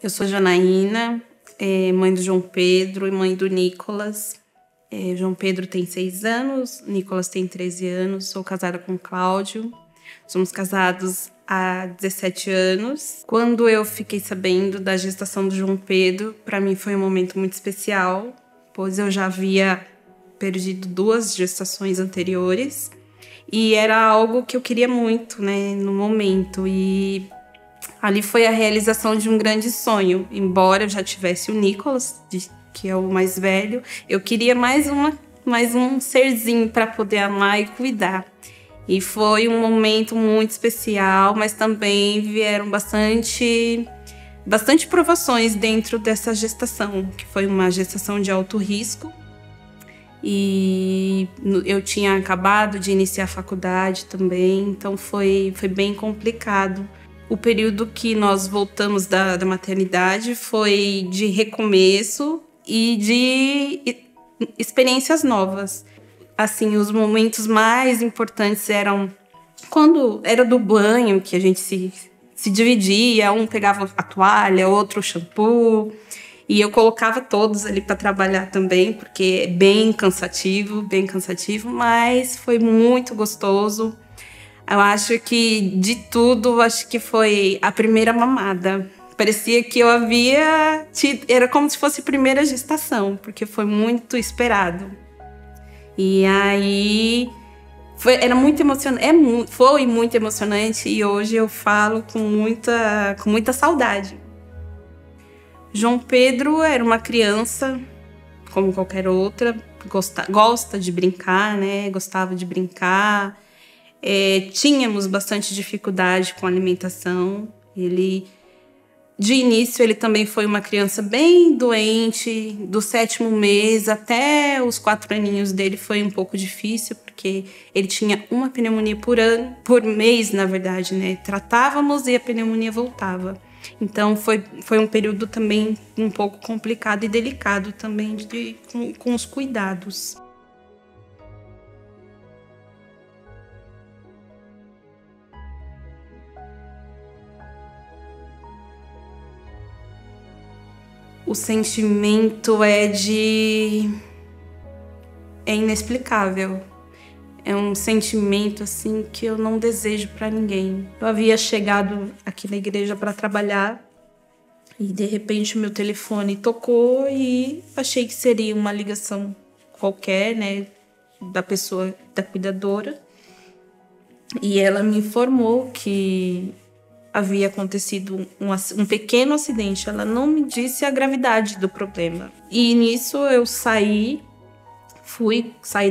Eu sou Janaína, mãe do João Pedro e mãe do Nicolas. João Pedro tem 6 anos, Nicolas tem 13 anos. Sou casada com o Cláudio. Somos casados há 17 anos. Quando eu fiquei sabendo da gestação do João Pedro, para mim foi um momento muito especial, pois eu já havia perdido 2 gestações anteriores e era algo que eu queria muito, né, no momento. E ali foi a realização de um grande sonho. Embora eu já tivesse o Nicolas, que é o mais velho, eu queria mais um serzinho para poder amar e cuidar. E foi um momento muito especial, mas também vieram bastante provações dentro dessa gestação, que foi uma gestação de alto risco. E eu tinha acabado de iniciar a faculdade também, então foi bem complicado. O período que nós voltamos da maternidade foi de recomeço e de experiências novas. Assim, os momentos mais importantes eram quando era do banho, que a gente se dividia, um pegava a toalha, outro o shampoo, e eu colocava todos ali para trabalhar também, porque é bem cansativo, mas foi muito gostoso. Eu acho que de tudo, acho que foi a primeira mamada. Parecia que eu havia tido, era como se fosse a primeira gestação, porque foi muito esperado. E aí era muito emocionante, foi muito emocionante, e hoje eu falo com muita saudade. João Pedro era uma criança como qualquer outra, gosta de brincar, né? Gostava de brincar. Tínhamos bastante dificuldade com a alimentação. De início, ele também foi uma criança bem doente. Do 7º mês até os 4 aninhos dele foi um pouco difícil, porque ele tinha uma pneumonia por mês, na verdade, né? Tratávamos e a pneumonia voltava. Então, foi um período também um pouco complicado e delicado também com os cuidados. O sentimento é inexplicável. É um sentimento assim que eu não desejo para ninguém. Eu havia chegado aqui na igreja para trabalhar e de repente o meu telefone tocou e achei que seria uma ligação qualquer, né, da pessoa, da cuidadora. E ela me informou que havia acontecido um pequeno acidente. Ela não me disse a gravidade do problema. E nisso eu saí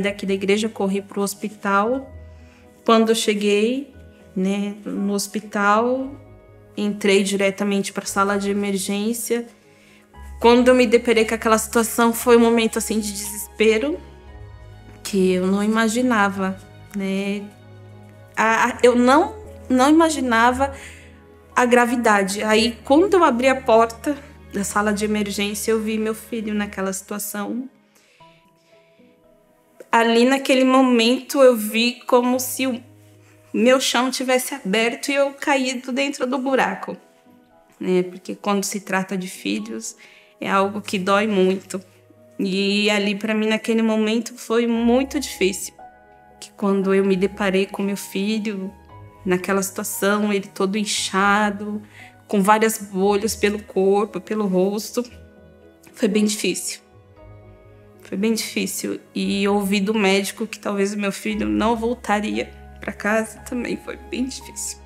daqui da igreja, corri para o hospital. Quando eu cheguei, né, no hospital, entrei diretamente para a sala de emergência. Quando eu me deparei com aquela situação, foi um momento assim de desespero que eu não imaginava, né? Eu não imaginava a gravidade. Aí, quando eu abri a porta da sala de emergência, eu vi meu filho naquela situação. Ali, naquele momento, eu vi como se o meu chão tivesse aberto e eu caído dentro do buraco, né? Porque quando se trata de filhos, é algo que dói muito. E ali, para mim, naquele momento, foi muito difícil. Que quando eu me deparei com meu filho, naquela situação, ele todo inchado, com várias bolhas pelo corpo, pelo rosto, foi bem difícil. Foi bem difícil. E ouvir do médico que talvez o meu filho não voltaria para casa também foi bem difícil.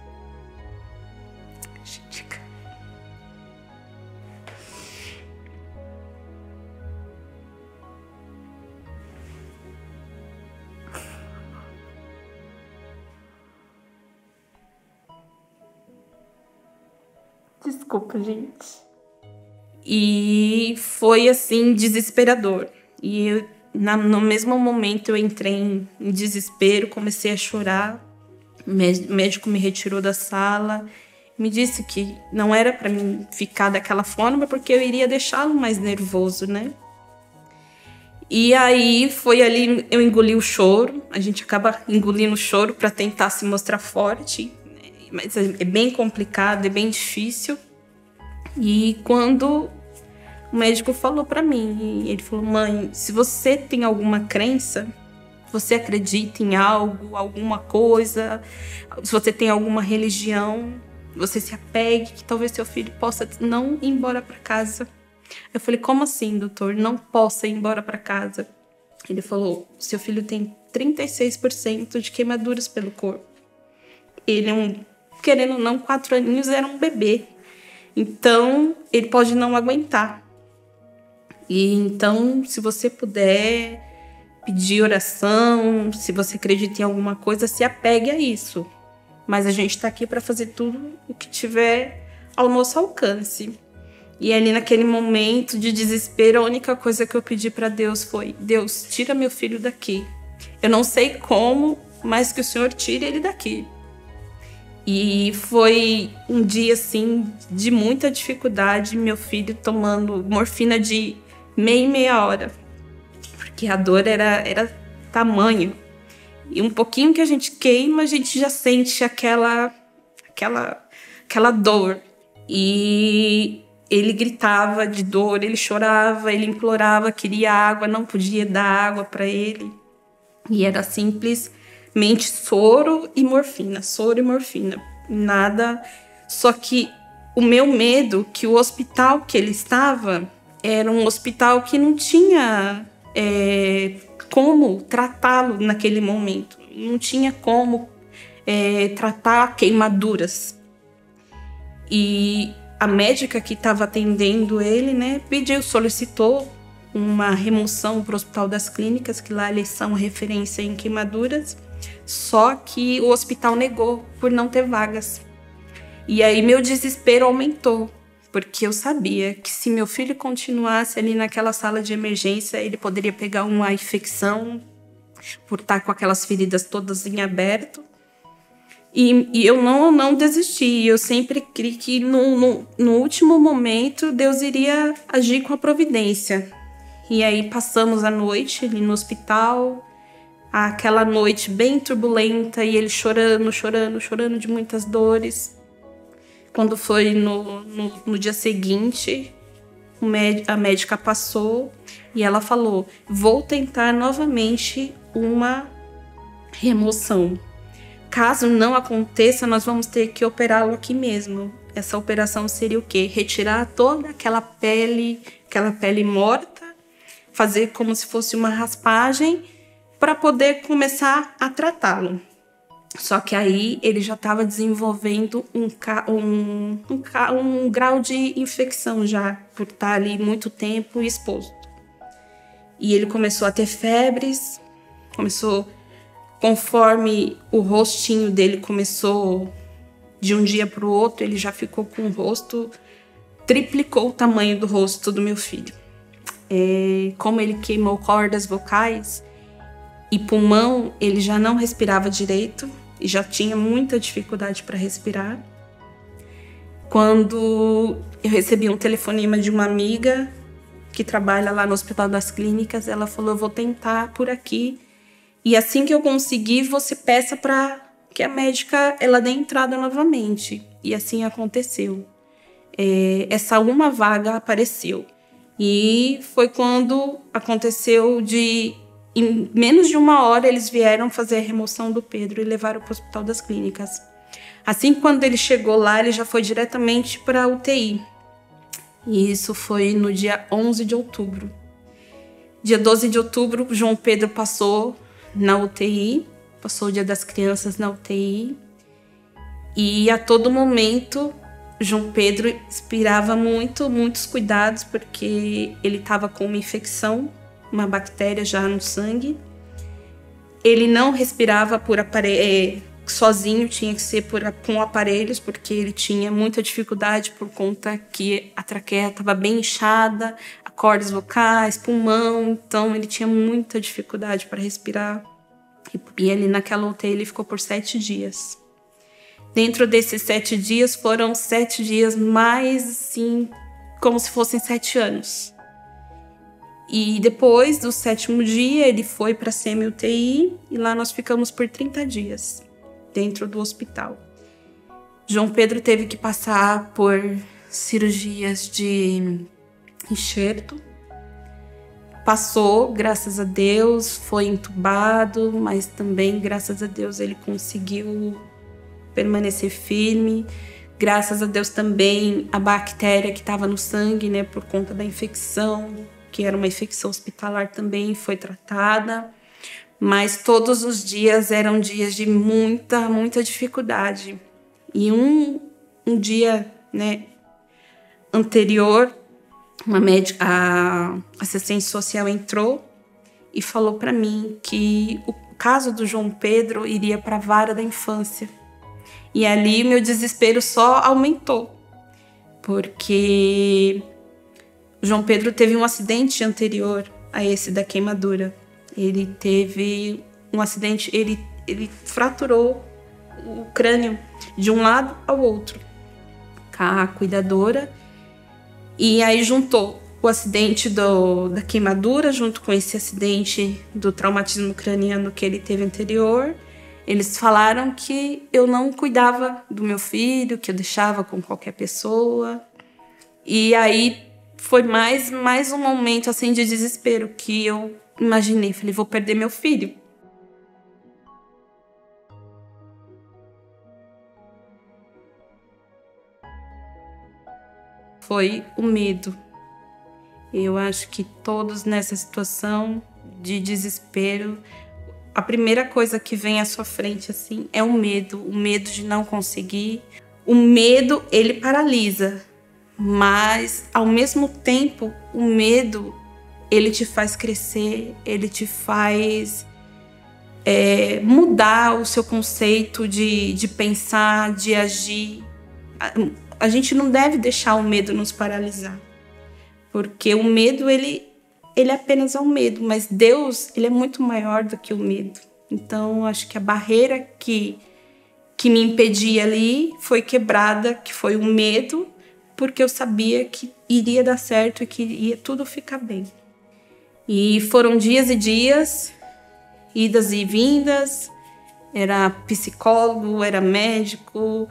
Desculpa, gente. E foi, assim, desesperador. E no mesmo momento eu entrei em desespero, comecei a chorar. O médico me retirou da sala, me disse que não era para mim ficar daquela forma, porque eu iria deixá-lo mais nervoso, né? E aí foi ali, eu engoli o choro. A gente acaba engolindo o choro para tentar se mostrar forte, mas é bem complicado, é bem difícil. E quando o médico falou para mim, ele falou: mãe, se você tem alguma crença, você acredita em algo, alguma coisa, se você tem alguma religião, você se apegue, que talvez seu filho possa não ir embora para casa. Eu falei: como assim, doutor? Não possa ir embora para casa? Ele falou: seu filho tem 36% de queimaduras pelo corpo. Ele querendo ou não, 4 aninhos, era um bebê. Então, ele pode não aguentar. E então, se você puder pedir oração, se você acredita em alguma coisa, se apegue a isso. Mas a gente está aqui para fazer tudo o que tiver ao nosso alcance. E ali naquele momento de desespero, a única coisa que eu pedi para Deus foi: Deus, tira meu filho daqui. Eu não sei como, mas que o Senhor tire ele daqui. E foi um dia, assim, de muita dificuldade, meu filho tomando morfina de meia e meia hora. Porque a dor era tamanho. E um pouquinho que a gente queima, a gente já sente aquela dor. E ele gritava de dor, ele chorava, ele implorava, queria água, não podia dar água para ele. E era simplesmente soro e morfina, nada. Só que o meu medo, que o hospital que ele estava era um hospital que não tinha como tratá-lo naquele momento, não tinha como tratar queimaduras. E a médica que estava atendendo ele, né, solicitou uma remoção para o Hospital das Clínicas, que lá eles são referência em queimaduras, só que o hospital negou por não ter vagas. E aí meu desespero aumentou, porque eu sabia que se meu filho continuasse ali naquela sala de emergência, ele poderia pegar uma infecção por estar com aquelas feridas todas em aberto. E eu não desisti, eu sempre criei que no último momento Deus iria agir com a providência. E aí passamos a noite ali no hospital, aquela noite bem turbulenta, e ele chorando de muitas dores. Quando foi no dia seguinte, a médica passou e ela falou: vou tentar novamente uma remoção. Caso não aconteça, nós vamos ter que operá-lo aqui mesmo. Essa operação seria o quê? Retirar toda aquela pele morta, fazer como se fosse uma raspagem para poder começar a tratá-lo. Só que aí ele já estava desenvolvendo um grau de infecção já, por estar ali muito tempo exposto. E ele começou a ter febres, conforme o rostinho dele começou de um dia para o outro, ele já ficou com o rosto, triplicou o tamanho do rosto do meu filho. Como ele queimou cordas vocais e pulmão, ele já não respirava direito e já tinha muita dificuldade para respirar. Quando eu recebi um telefonema de uma amiga que trabalha lá no Hospital das Clínicas, ela falou: eu vou tentar por aqui, e assim que eu conseguir, você peça para que a médica ela dê entrada novamente. E assim aconteceu. Essa uma vaga apareceu. E foi quando aconteceu em menos de 1 hora, eles vieram fazer a remoção do Pedro e levaram para o Hospital das Clínicas. Assim, quando ele chegou lá, ele já foi diretamente para a UTI. E isso foi no dia 11 de outubro. Dia 12 de outubro, João Pedro passou na UTI, passou o Dia das Crianças na UTI. E a todo momento, João Pedro inspirava muitos cuidados, porque ele estava com uma infecção, uma bactéria já no sangue. Ele não respirava por sozinho, tinha que ser com aparelhos, porque ele tinha muita dificuldade por conta que a traqueia estava bem inchada, cordas vocais, pulmão, então ele tinha muita dificuldade para respirar. E ele naquela UTI ele ficou por 7 dias. Dentro desses 7 dias foram 7 dias mais assim, como se fossem 7 anos. E depois do 7º dia ele foi para a semi-UTI e lá nós ficamos por 30 dias dentro do hospital. João Pedro teve que passar por cirurgias de enxerto. Passou, graças a Deus, foi entubado, mas também, graças a Deus, ele conseguiu permanecer firme. Graças a Deus também a bactéria que estava no sangue, né, por conta da infecção, que era uma infecção hospitalar também, foi tratada. Mas todos os dias eram dias de muita dificuldade. E um dia, né, anterior, uma médica, a assistente social entrou e falou para mim que o caso do João Pedro iria para a vara da infância. E ali meu desespero só aumentou, porque o João Pedro teve um acidente anterior a esse da queimadura. Ele teve um acidente, ele fraturou o crânio de um lado ao outro com a cuidadora. E aí juntou o acidente da queimadura junto com esse acidente do traumatismo craniano que ele teve anterior. Eles falaram que eu não cuidava do meu filho, que eu deixava com qualquer pessoa. E aí foi mais um momento assim de desespero que eu imaginei. Falei, vou perder meu filho. Foi o medo. Eu acho que todos nessa situação de desespero, a primeira coisa que vem à sua frente assim é o medo de não conseguir. O medo, ele paralisa, mas ao mesmo tempo, o medo, ele te faz crescer, ele te faz mudar o seu conceito de pensar, de agir. A gente não deve deixar o medo nos paralisar, porque o medo, ele apenas é um medo, mas Deus, ele é muito maior do que o medo. Então, acho que a barreira que me impedia ali foi quebrada, que foi o medo, porque eu sabia que iria dar certo e que ia tudo ficar bem. E foram dias e dias, idas e vindas, era psicólogo, era médico.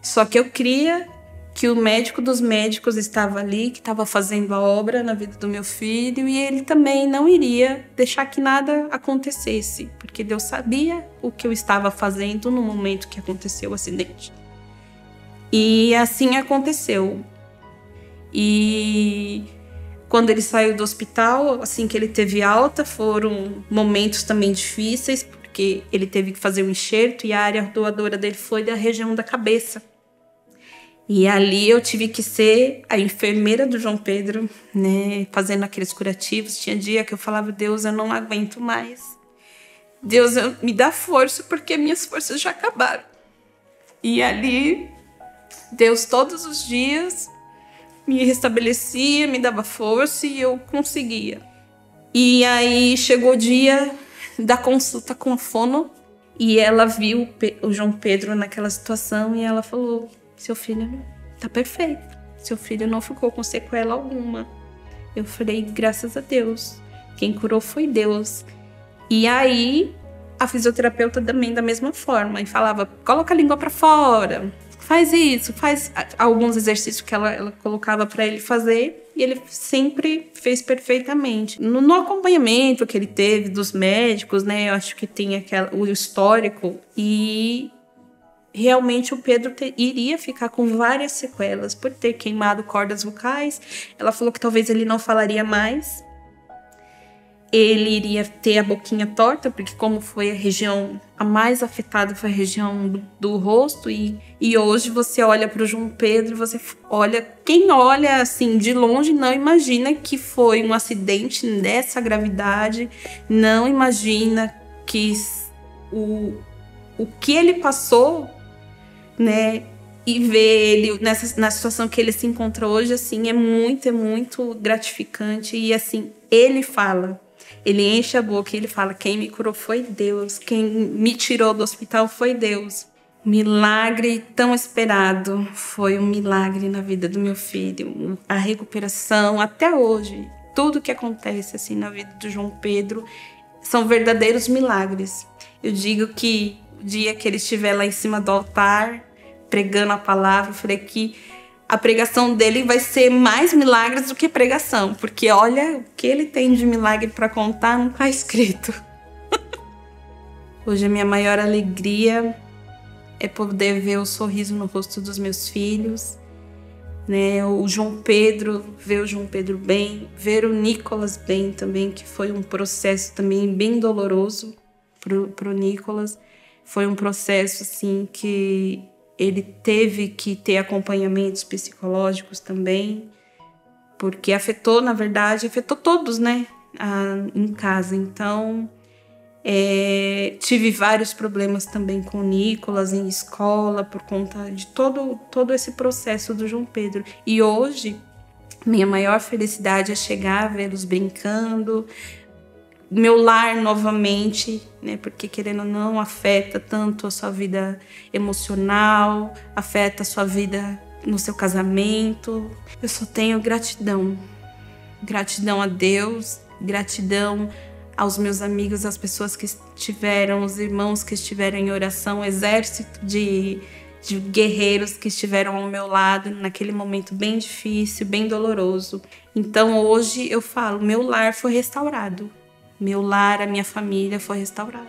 Só que eu cria que o médico dos médicos estava ali, que estava fazendo a obra na vida do meu filho, e ele também não iria deixar que nada acontecesse, porque Deus sabia o que eu estava fazendo no momento que aconteceu o acidente. E assim aconteceu. E quando ele saiu do hospital, assim que ele teve alta, foram momentos também difíceis, porque ele teve que fazer um enxerto e a área doadora dele foi da região da cabeça. E ali eu tive que ser a enfermeira do João Pedro, né, fazendo aqueles curativos. Tinha dia que eu falava, Deus, eu não aguento mais. Deus, me dá força, porque minhas forças já acabaram. E ali, Deus todos os dias me restabelecia, me dava força e eu conseguia. E aí chegou o dia da consulta com a fono e ela viu o João Pedro naquela situação e ela falou, seu filho tá perfeito, seu filho não ficou com sequela alguma. Eu falei, graças a Deus, quem curou foi Deus. E aí a fisioterapeuta também da mesma forma, e falava, coloca a língua para fora, faz isso, faz alguns exercícios que ela colocava para ele fazer, e ele sempre fez perfeitamente. No acompanhamento que ele teve dos médicos, né, eu acho que tem o histórico, e realmente o Pedro iria ficar com várias sequelas por ter queimado cordas vocais. Ela falou que talvez ele não falaria mais. Ele iria ter a boquinha torta, porque como foi a região a mais afetada, foi a região do rosto. E hoje você olha para o João Pedro, quem olha assim de longe não imagina que foi um acidente dessa gravidade, não imagina que o que ele passou, né, e ver ele na situação que ele se encontra hoje, assim, é muito gratificante. E assim, ele fala, ele enche a boca e ele fala, quem me curou foi Deus, quem me tirou do hospital foi Deus. Milagre tão esperado, foi um milagre na vida do meu filho. A recuperação, até hoje, tudo que acontece assim na vida do João Pedro são verdadeiros milagres. Eu digo que o dia que ele estiver lá em cima do altar, pregando a palavra, eu falei que a pregação dele vai ser mais milagres do que pregação, porque olha o que ele tem de milagre para contar, não está escrito. Hoje a minha maior alegria é poder ver o sorriso no rosto dos meus filhos, né? O João Pedro, ver o João Pedro bem, ver o Nicolas bem também, que foi um processo também bem doloroso pro Nicolas. Foi um processo assim que ele teve que ter acompanhamentos psicológicos também, porque afetou todos, né, em casa. Então, tive vários problemas também com o Nicolas em escola, por conta de todo esse processo do João Pedro. E hoje, minha maior felicidade é chegar, vê-los brincando, meu lar novamente, né? Porque querendo ou não, afeta tanto a sua vida emocional, afeta a sua vida no seu casamento. Eu só tenho gratidão. Gratidão a Deus, gratidão aos meus amigos, às pessoas que estiveram, os irmãos que estiveram em oração, o exército de guerreiros que estiveram ao meu lado naquele momento bem difícil, bem doloroso. Então hoje eu falo, meu lar foi restaurado. Meu lar, a minha família foi restaurada.